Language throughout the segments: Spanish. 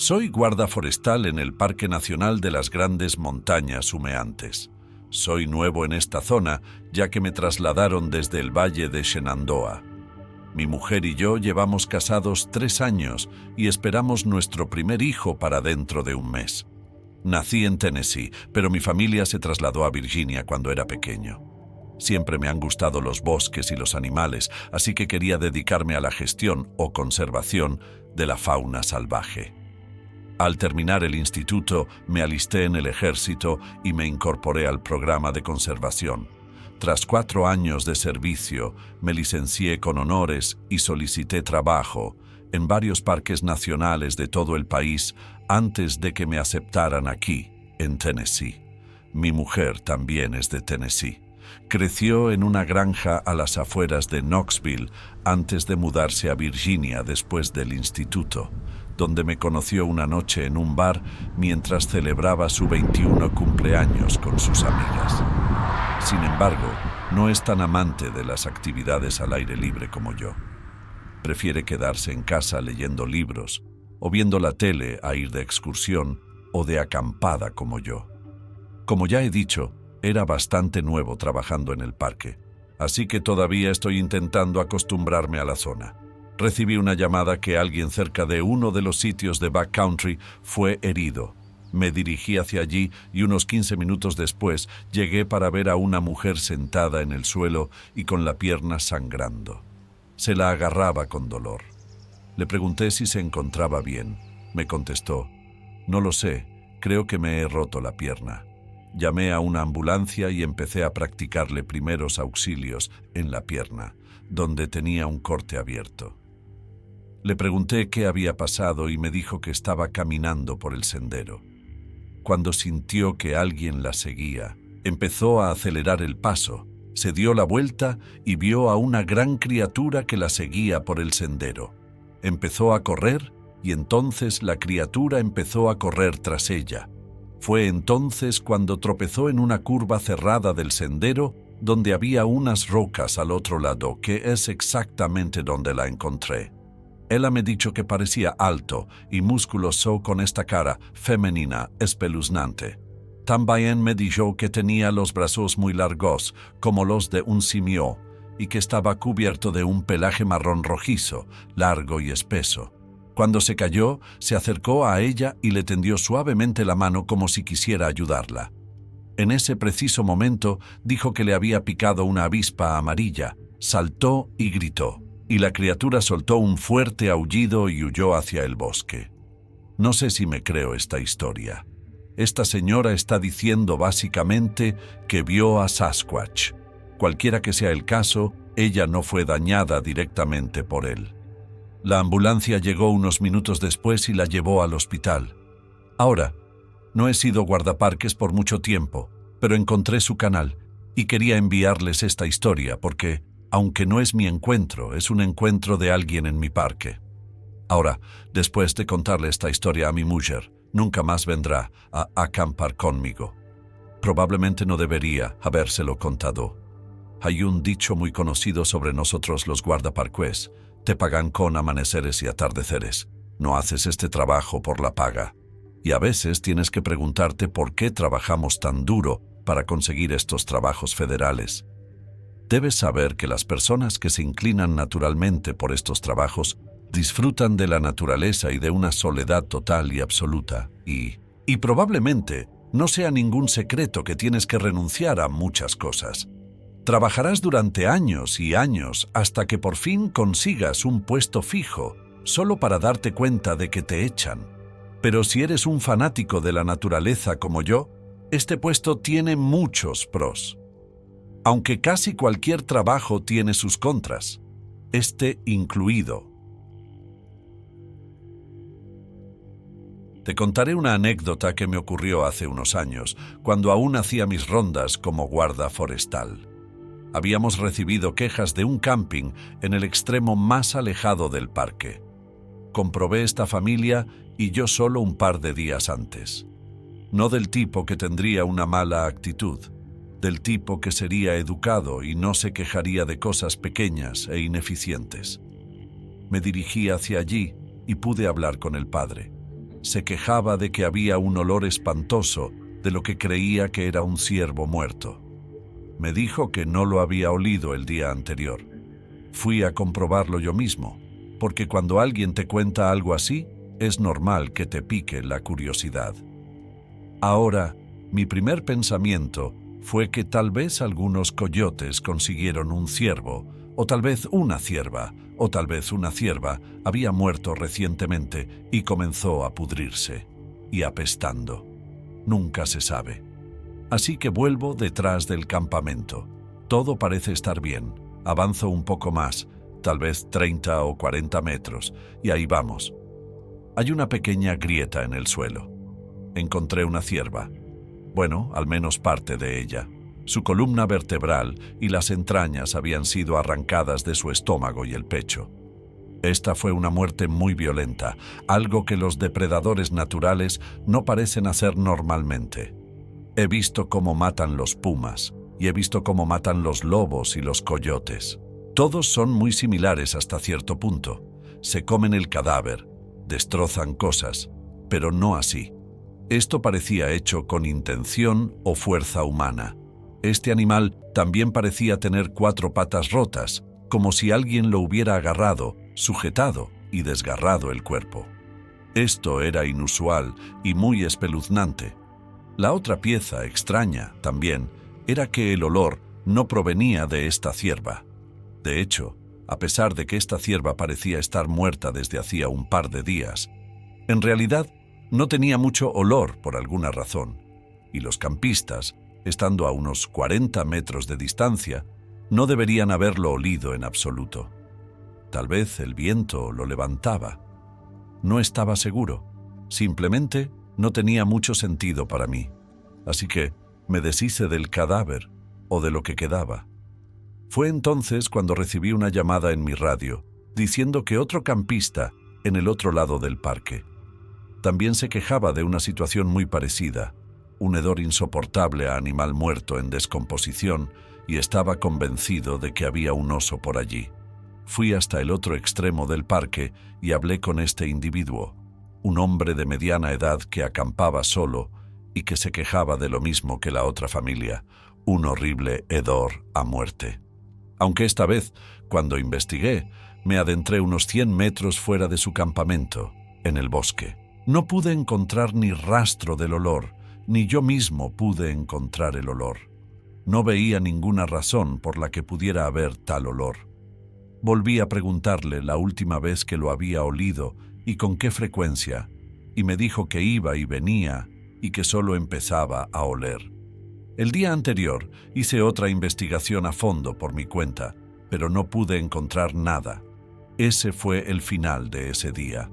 Soy guarda forestal en el Parque Nacional de las Grandes Montañas Humeantes. Soy nuevo en esta zona, ya que me trasladaron desde el Valle de Shenandoah. Mi mujer y yo llevamos casados 3 años y esperamos nuestro primer hijo para dentro de un mes. Nací en Tennessee, pero mi familia se trasladó a Virginia cuando era pequeño. Siempre me han gustado los bosques y los animales, así que quería dedicarme a la gestión o conservación de la fauna salvaje. Al terminar el instituto, me alisté en el ejército y me incorporé al programa de conservación. Tras 4 años de servicio, me licencié con honores y solicité trabajo en varios parques nacionales de todo el país antes de que me aceptaran aquí, en Tennessee. Mi mujer también es de Tennessee. Creció en una granja a las afueras de Knoxville antes de mudarse a Virginia después del instituto, donde me conoció una noche en un bar mientras celebraba su 21 cumpleaños con sus amigas. Sin embargo, no es tan amante de las actividades al aire libre como yo. Prefiere quedarse en casa leyendo libros o viendo la tele a ir de excursión o de acampada como yo. Como ya he dicho, era bastante nuevo trabajando en el parque, así que todavía estoy intentando acostumbrarme a la zona. Recibí una llamada que alguien cerca de uno de los sitios de backcountry fue herido. Me dirigí hacia allí y unos 15 minutos después llegué para ver a una mujer sentada en el suelo y con la pierna sangrando. Se la agarraba con dolor. Le pregunté si se encontraba bien. Me contestó: «No lo sé, creo que me he roto la pierna». Llamé a una ambulancia y empecé a practicarle primeros auxilios en la pierna, donde tenía un corte abierto. Le pregunté qué había pasado y me dijo que estaba caminando por el sendero. Cuando sintió que alguien la seguía, empezó a acelerar el paso, se dio la vuelta y vio a una gran criatura que la seguía por el sendero. Empezó a correr y entonces la criatura empezó a correr tras ella. Fue entonces cuando tropezó en una curva cerrada del sendero donde había unas rocas al otro lado, que es exactamente donde la encontré. Ella me dijo que parecía alto y musculoso con esta cara femenina espeluznante. También me dijo que tenía los brazos muy largos, como los de un simio, y que estaba cubierto de un pelaje marrón rojizo, largo y espeso. Cuando se cayó, se acercó a ella y le tendió suavemente la mano como si quisiera ayudarla. En ese preciso momento dijo que le había picado una avispa amarilla, saltó y gritó, y la criatura soltó un fuerte aullido y huyó hacia el bosque. No sé si me creo esta historia. Esta señora está diciendo básicamente que vio a Sasquatch. Cualquiera que sea el caso, ella no fue dañada directamente por él. La ambulancia llegó unos minutos después y la llevó al hospital. Ahora, no he sido guardaparques por mucho tiempo, pero encontré su canal y quería enviarles esta historia porque, aunque no es mi encuentro, es un encuentro de alguien en mi parque. Ahora, después de contarle esta historia a mi mujer, nunca más vendrá a acampar conmigo. Probablemente no debería habérselo contado. Hay un dicho muy conocido sobre nosotros los guardaparques: te pagan con amaneceres y atardeceres. No haces este trabajo por la paga. Y a veces tienes que preguntarte por qué trabajamos tan duro para conseguir estos trabajos federales. Debes saber que las personas que se inclinan naturalmente por estos trabajos disfrutan de la naturaleza y de una soledad total y absoluta. Y probablemente no sea ningún secreto que tienes que renunciar a muchas cosas. Trabajarás durante años y años hasta que por fin consigas un puesto fijo, solo para darte cuenta de que te echan. Pero si eres un fanático de la naturaleza como yo, este puesto tiene muchos pros. Aunque casi cualquier trabajo tiene sus contras, este incluido. Te contaré una anécdota que me ocurrió hace unos años, cuando aún hacía mis rondas como guarda forestal. Habíamos recibido quejas de un camping en el extremo más alejado del parque. Comprobé esta familia y yo solo un par de días antes. No del tipo que tendría una mala actitud, del tipo que sería educado y no se quejaría de cosas pequeñas e ineficientes. Me dirigí hacia allí y pude hablar con el padre. Se quejaba de que había un olor espantoso de lo que creía que era un ciervo muerto. Me dijo que no lo había olido el día anterior. Fui a comprobarlo yo mismo, porque cuando alguien te cuenta algo así, es normal que te pique la curiosidad. Ahora, mi primer pensamiento fue que tal vez algunos coyotes consiguieron un ciervo, o tal vez una cierva, o tal vez una cierva había muerto recientemente y comenzó a pudrirse, y apestando. Nunca se sabe. Así que vuelvo detrás del campamento. Todo parece estar bien. Avanzo un poco más, tal vez 30 o 40 metros, y ahí vamos. Hay una pequeña grieta en el suelo. Encontré una cierva. Bueno, al menos parte de ella. Su columna vertebral y las entrañas habían sido arrancadas de su estómago y el pecho. Esta fue una muerte muy violenta, algo que los depredadores naturales no parecen hacer normalmente. He visto cómo matan los pumas, y he visto cómo matan los lobos y los coyotes. Todos son muy similares hasta cierto punto. Se comen el cadáver, destrozan cosas, pero no así. Esto parecía hecho con intención o fuerza humana. Este animal también parecía tener 4 patas rotas, como si alguien lo hubiera agarrado, sujetado y desgarrado el cuerpo. Esto era inusual y muy espeluznante. La otra pieza extraña, también, era que el olor no provenía de esta cierva. De hecho, a pesar de que esta cierva parecía estar muerta desde hacía un par de días, en realidad no tenía mucho olor por alguna razón, y los campistas, estando a unos 40 metros de distancia, no deberían haberlo olido en absoluto. Tal vez el viento lo levantaba. No estaba seguro. Simplemente no tenía mucho sentido para mí. Así que me deshice del cadáver, o de lo que quedaba. Fue entonces cuando recibí una llamada en mi radio, diciendo que otro campista, en el otro lado del parque, también se quejaba de una situación muy parecida, un hedor insoportable a animal muerto en descomposición, y estaba convencido de que había un oso por allí. Fui hasta el otro extremo del parque y hablé con este individuo, un hombre de mediana edad que acampaba solo y que se quejaba de lo mismo que la otra familia, un horrible hedor a muerte. Aunque esta vez, cuando investigué, me adentré unos 100 metros fuera de su campamento, en el bosque. No pude encontrar ni rastro del olor, ni yo mismo pude encontrar el olor. No veía ninguna razón por la que pudiera haber tal olor. Volví a preguntarle la última vez que lo había olido y con qué frecuencia, y me dijo que iba y venía y que solo empezaba a oler. El día anterior hice otra investigación a fondo por mi cuenta, pero no pude encontrar nada. Ese fue el final de ese día.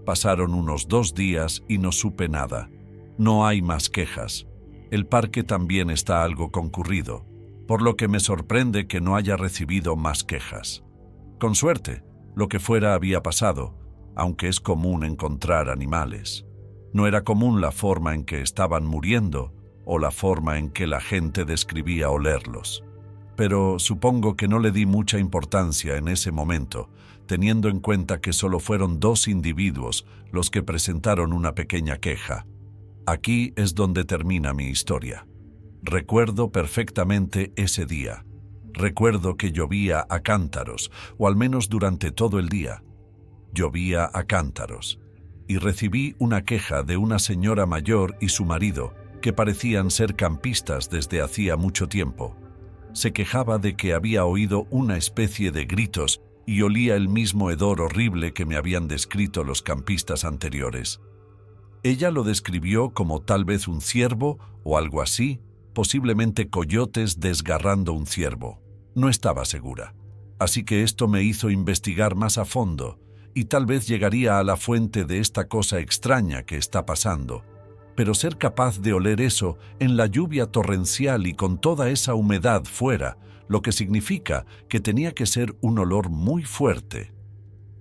Pasaron unos 2 días y no supe nada. No hay más quejas. El parque también está algo concurrido, por lo que me sorprende que no haya recibido más quejas. Con suerte, lo que fuera había pasado, aunque es común encontrar animales. No era común la forma en que estaban muriendo o la forma en que la gente describía olerlos. Pero supongo que no le di mucha importancia en ese momento, teniendo en cuenta que solo fueron 2 individuos los que presentaron una pequeña queja. Aquí es donde termina mi historia. Recuerdo perfectamente ese día. Recuerdo que llovía a cántaros, o al menos durante todo el día. Llovía a cántaros, y recibí una queja de una señora mayor y su marido, que parecían ser campistas desde hacía mucho tiempo. Se quejaba de que había oído una especie de gritos y olía el mismo hedor horrible que me habían descrito los campistas anteriores. Ella lo describió como tal vez un ciervo o algo así, posiblemente coyotes desgarrando un ciervo. No estaba segura. Así que esto me hizo investigar más a fondo y tal vez llegaría a la fuente de esta cosa extraña que está pasando. Pero ser capaz de oler eso en la lluvia torrencial y con toda esa humedad fuera, lo que significa que tenía que ser un olor muy fuerte.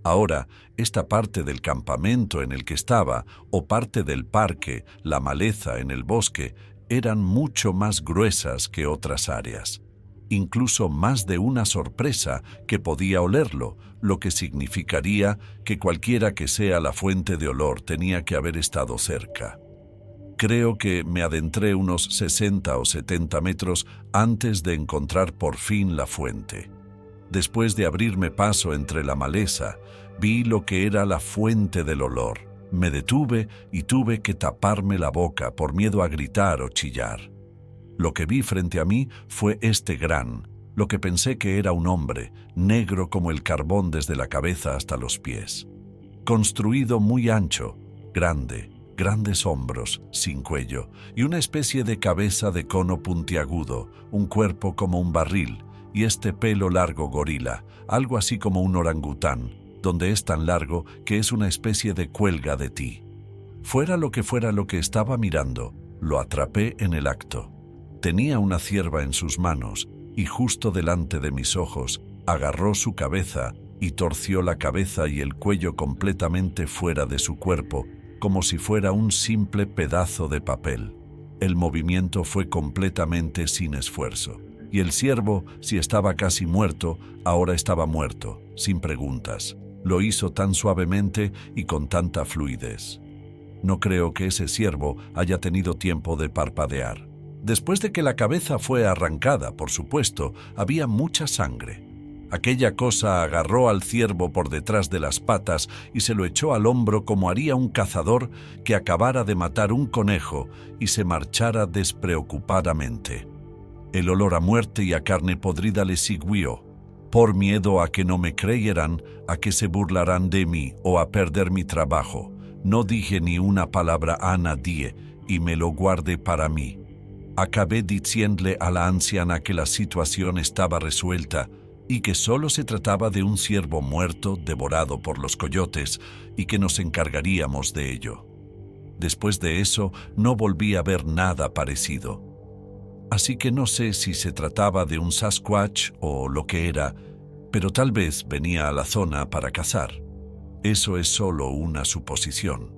Ahora, esta parte del campamento en el que estaba, o parte del parque, la maleza en el bosque, eran mucho más gruesas que otras áreas. incluso más de una sorpresa que podía olerlo, lo que significaría que cualquiera que sea la fuente de olor tenía que haber estado cerca. Creo que me adentré unos 60 o 70 metros antes de encontrar por fin la fuente. Después de abrirme paso entre la maleza, vi lo que era la fuente del olor. Me detuve y tuve que taparme la boca por miedo a gritar o chillar. Lo que vi frente a mí fue lo que pensé que era un hombre, negro como el carbón desde la cabeza hasta los pies. Construido muy ancho, grandes hombros, sin cuello, y una especie de cabeza de cono puntiagudo, un cuerpo como un barril, y este pelo largo gorila, algo así como un orangután, donde es tan largo que es una especie de cuelga de ti. Fuera lo que estaba mirando, lo atrapé en el acto. Tenía una cierva en sus manos, y justo delante de mis ojos, agarró su cabeza y torció la cabeza y el cuello completamente fuera de su cuerpo, como si fuera un simple pedazo de papel. El movimiento fue completamente sin esfuerzo, y el ciervo, si estaba casi muerto, ahora estaba muerto, sin preguntas. Lo hizo tan suavemente y con tanta fluidez. No creo que ese ciervo haya tenido tiempo de parpadear. Después de que la cabeza fue arrancada, por supuesto, había mucha sangre. Aquella cosa agarró al ciervo por detrás de las patas y se lo echó al hombro como haría un cazador que acabara de matar un conejo y se marchara despreocupadamente. El olor a muerte y a carne podrida le siguió. Por miedo a que no me creyeran, a que se burlaran de mí o a perder mi trabajo, no dije ni una palabra a nadie y me lo guardé para mí. Acabé diciéndole a la anciana que la situación estaba resuelta y que solo se trataba de un ciervo muerto devorado por los coyotes y que nos encargaríamos de ello. Después de eso no volví a ver nada parecido. Así que no sé si se trataba de un Sasquatch o lo que era, pero tal vez venía a la zona para cazar. Eso es solo una suposición.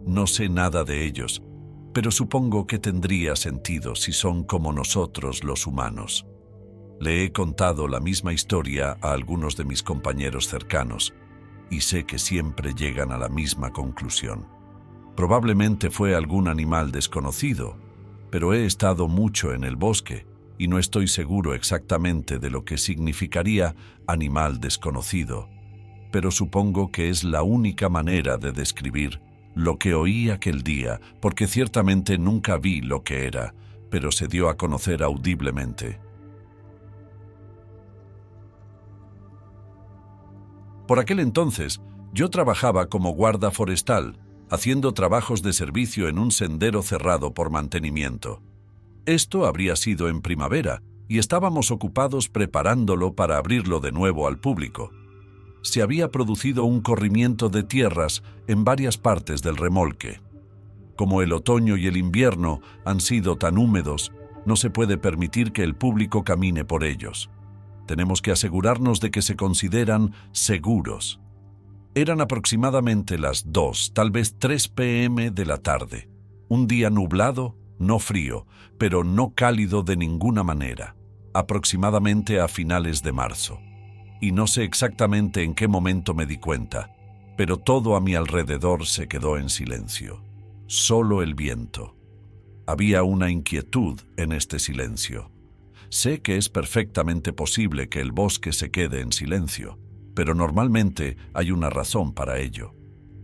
No sé nada de ellos, pero supongo que tendría sentido si son como nosotros los humanos. Le he contado la misma historia a algunos de mis compañeros cercanos y sé que siempre llegan a la misma conclusión. Probablemente fue algún animal desconocido, pero he estado mucho en el bosque y no estoy seguro exactamente de lo que significaría animal desconocido, pero supongo que es la única manera de describir lo que oí aquel día, porque ciertamente nunca vi lo que era, pero se dio a conocer audiblemente. Por aquel entonces, yo trabajaba como guarda forestal, haciendo trabajos de servicio en un sendero cerrado por mantenimiento. Esto habría sido en primavera, y estábamos ocupados preparándolo para abrirlo de nuevo al público. Se había producido un corrimiento de tierras en varias partes del remolque. Como el otoño y el invierno han sido tan húmedos, no se puede permitir que el público camine por ellos. Tenemos que asegurarnos de que se consideran seguros. Eran aproximadamente las 2, tal vez 3 p.m. de la tarde. Un día nublado, no frío, pero no cálido de ninguna manera, aproximadamente a finales de marzo. Y no sé exactamente en qué momento me di cuenta, pero todo a mi alrededor se quedó en silencio. Solo el viento. Había una inquietud en este silencio. Sé que es perfectamente posible que el bosque se quede en silencio, pero normalmente hay una razón para ello.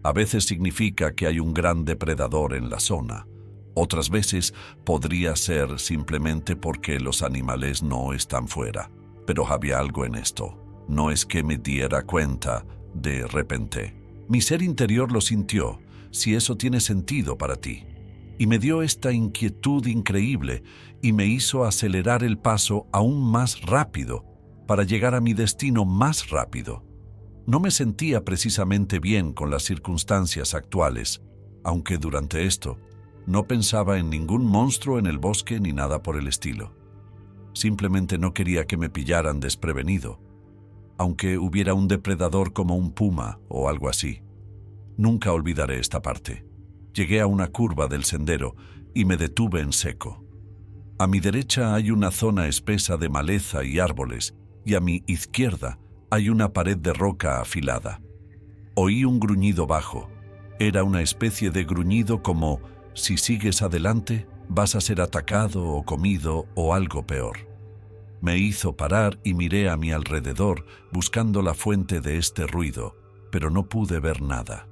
A veces significa que hay un gran depredador en la zona. Otras veces podría ser simplemente porque los animales no están fuera. Pero había algo en esto. No es que me diera cuenta de repente. Mi ser interior lo sintió, si eso tiene sentido para ti. Y me dio esta inquietud increíble y me hizo acelerar el paso aún más rápido para llegar a mi destino más rápido. No me sentía precisamente bien con las circunstancias actuales, aunque durante esto no pensaba en ningún monstruo en el bosque ni nada por el estilo. Simplemente no quería que me pillaran desprevenido, aunque hubiera un depredador como un puma o algo así. Nunca olvidaré esta parte. Llegué a una curva del sendero y me detuve en seco. A mi derecha hay una zona espesa de maleza y árboles, y a mi izquierda hay una pared de roca afilada. Oí un gruñido bajo. Era una especie de gruñido como, si sigues adelante, vas a ser atacado o comido o algo peor. Me hizo parar y miré a mi alrededor buscando la fuente de este ruido, pero no pude ver nada.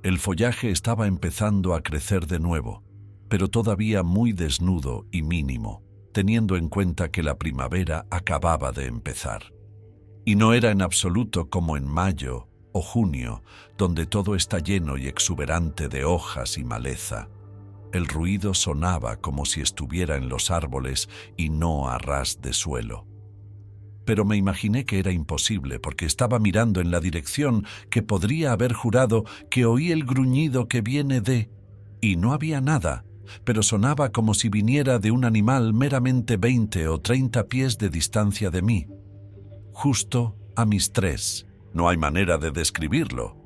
El follaje estaba empezando a crecer de nuevo, pero todavía muy desnudo y mínimo, teniendo en cuenta que la primavera acababa de empezar. Y no era en absoluto como en mayo o junio, donde todo está lleno y exuberante de hojas y maleza. El ruido sonaba como si estuviera en los árboles y no a ras de suelo. Pero me imaginé que era imposible porque estaba mirando en la dirección que podría haber jurado que oí el gruñido que viene de... Y no había nada, pero sonaba como si viniera de un animal meramente 20 o 30 pies de distancia de mí. Justo a mis 3. No hay manera de describirlo.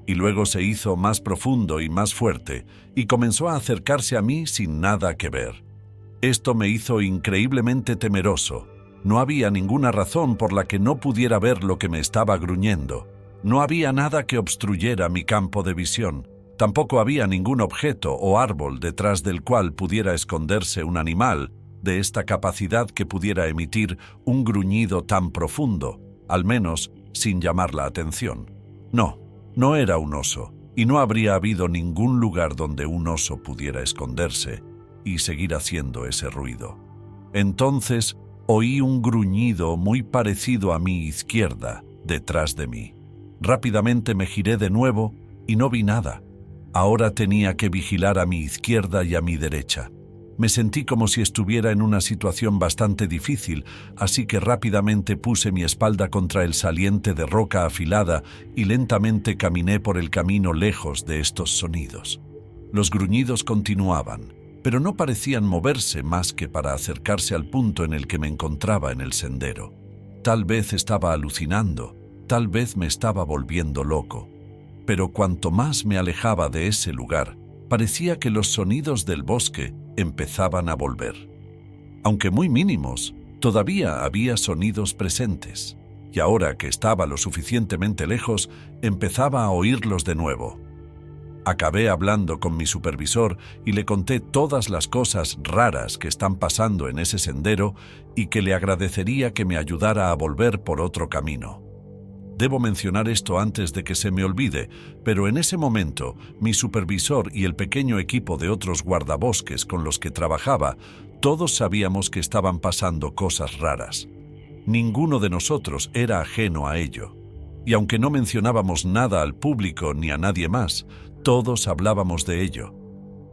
Y luego se hizo más profundo y más fuerte, y comenzó a acercarse a mí sin nada que ver. Esto me hizo increíblemente temeroso. No había ninguna razón por la que no pudiera ver lo que me estaba gruñendo. No había nada que obstruyera mi campo de visión. Tampoco había ningún objeto o árbol detrás del cual pudiera esconderse un animal de esta capacidad que pudiera emitir un gruñido tan profundo, al menos sin llamar la atención. No era un oso, y no habría habido ningún lugar donde un oso pudiera esconderse y seguir haciendo ese ruido. Entonces oí un gruñido muy parecido a mi izquierda, detrás de mí. Rápidamente me giré de nuevo y no vi nada. Ahora tenía que vigilar a mi izquierda y a mi derecha. Me sentí como si estuviera en una situación bastante difícil, así que rápidamente puse mi espalda contra el saliente de roca afilada y lentamente caminé por el camino lejos de estos sonidos. Los gruñidos continuaban, pero no parecían moverse más que para acercarse al punto en el que me encontraba en el sendero. Tal vez estaba alucinando, tal vez me estaba volviendo loco. Pero cuanto más me alejaba de ese lugar, parecía que los sonidos del bosque empezaban a volver. Aunque muy mínimos, todavía había sonidos presentes, y ahora que estaba lo suficientemente lejos, empezaba a oírlos de nuevo. Acabé hablando con mi supervisor y le conté todas las cosas raras que están pasando en ese sendero y que le agradecería que me ayudara a volver por otro camino. Debo mencionar esto antes de que se me olvide, pero en ese momento mi supervisor y el pequeño equipo de otros guardabosques con los que trabajaba, todos sabíamos que estaban pasando cosas raras. Ninguno de nosotros era ajeno a ello. Y aunque no mencionábamos nada al público ni a nadie más, todos hablábamos de ello.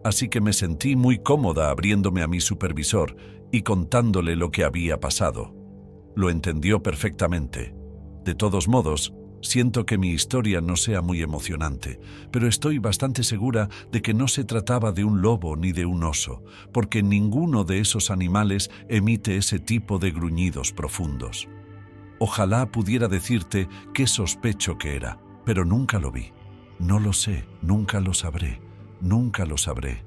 Así que me sentí muy cómoda abriéndome a mi supervisor y contándole lo que había pasado. Lo entendió perfectamente. De todos modos, siento que mi historia no sea muy emocionante, pero estoy bastante segura de que no se trataba de un lobo ni de un oso, porque ninguno de esos animales emite ese tipo de gruñidos profundos. Ojalá pudiera decirte qué sospecho que era, pero nunca lo vi. No lo sé, nunca lo sabré, nunca lo sabré.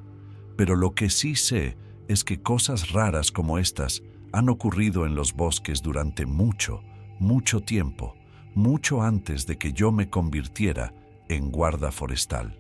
Pero lo que sí sé es que cosas raras como estas han ocurrido en los bosques durante mucho tiempo, mucho antes de que yo me convirtiera en guarda forestal.